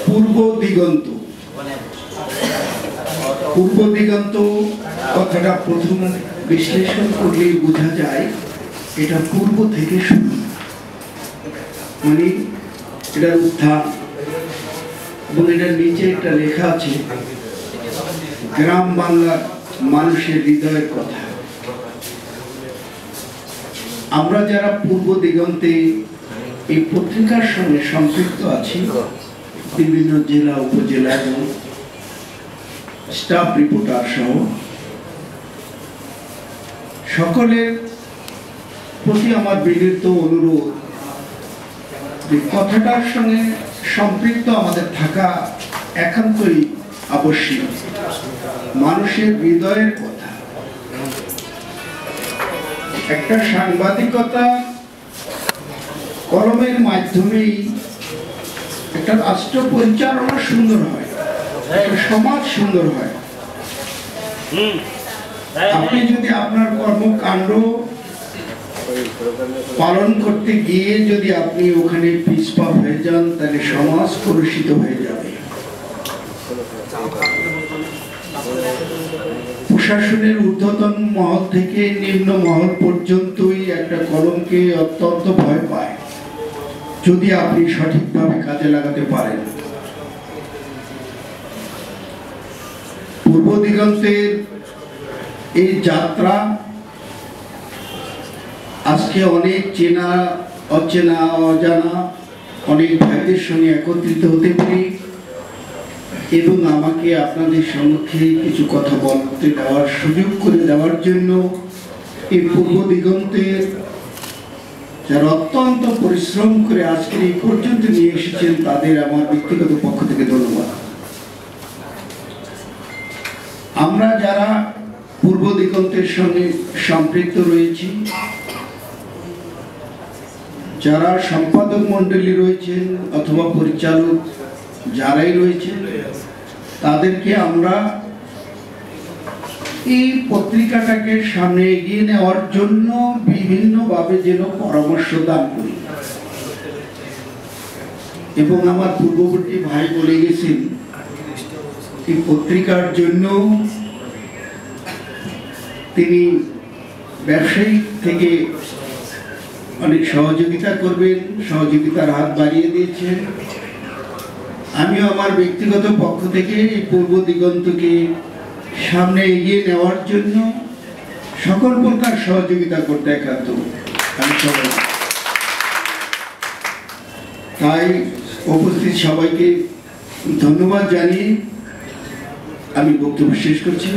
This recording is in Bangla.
পূর্ব দিগন্ত। পূর্ব দিগন্ত কথাটা প্রথম বিশ্লেষণ করলেই বোঝা যায় এটা পূর্ব থেকে শুরু, মানে এটার উত্থান। এবং এটার নিচে একটা লেখা আছে গ্রাম বাংলার মানুষের হৃদয়ের কথা। আমরা যারা পূর্ব দিগন্তে এই পত্রিকার সঙ্গে সম্পৃক্ত আছি, বিভিন্ন জেলা উপজেলা এবং স্টাফ রিপোর্টার সহ সকলের প্রতি আমার বিনীত অনুরোধ যে কথাটার সঙ্গে সম্পৃক্ত আমাদের থাকা একান্তই আবশ্যক। মানুষের হৃদয়ের কথা, একটা সাংবাদিকতা কলমের মাধ্যমেই একটা রাষ্ট্র পরিচালনা সুন্দর হয়, একটা সমাজ সুন্দর হয়। আপনি যদি আপনার কর্মকাণ্ড পালন করতে গিয়ে যদি আপনি ওখানে পিছপা হয়ে যান, তাহলে সমাজ কলুষিত হয়ে যাবে। প্রশাসনের ঊর্ধ্বতন মহল থেকে নিম্ন মহল পর্যন্তই একটা কলমকে অত্যন্ত ভয় পায় যদি আপনি সঠিকভাবে কাজে লাগাতে পারেন। পূর্ব দিগন্তের এই যাত্রা আজকে অনেক চেনা অচেনা অজানা অনেক ভাইদের সঙ্গে একত্রিত হতে পারি এবং আমাকে আপনাদের সম্মুখে কিছু কথা বলতে দেওয়ার সুযোগ করে দেওয়ার জন্য এই পূর্ব দিগন্তের যারা অত্যন্ত পরিশ্রম করে আজকের এই পর্যন্ত নিয়ে এসেছেন তাদের আমার ব্যক্তিগত পক্ষ থেকে ধন্যবাদ। আমরা যারা পূর্ব দিগন্তের সঙ্গে সম্পৃক্ত রয়েছি, যারা সম্পাদক মণ্ডলী রয়েছেন অথবা পরিচালক যারাই রয়েছেন, তাদেরকে আমরা এই পত্রিকাটাকে সামনে এগিয়ে নেওয়ার জন্য বিভিন্নভাবে যেন পরামর্শ দান করি। এবং আমার পূর্ববর্তী ভাই বলে গেছেন এই পত্রিকার জন্য তিনি ব্যবসায়িক থেকে অনেক সহযোগিতা করবেন, সহযোগিতার হাত বাড়িয়ে দিয়েছেন। আমিও আমার ব্যক্তিগত পক্ষ থেকে এই পূর্ব দিগন্তকে সামনে এগিয়ে নেওয়ার জন্য সকল প্রকার সহযোগিতা করতে একান্ত আমি সবাই। তাই উপস্থিত সবাইকে ধন্যবাদ জানিয়ে আমি বক্তব্য শেষ করছি।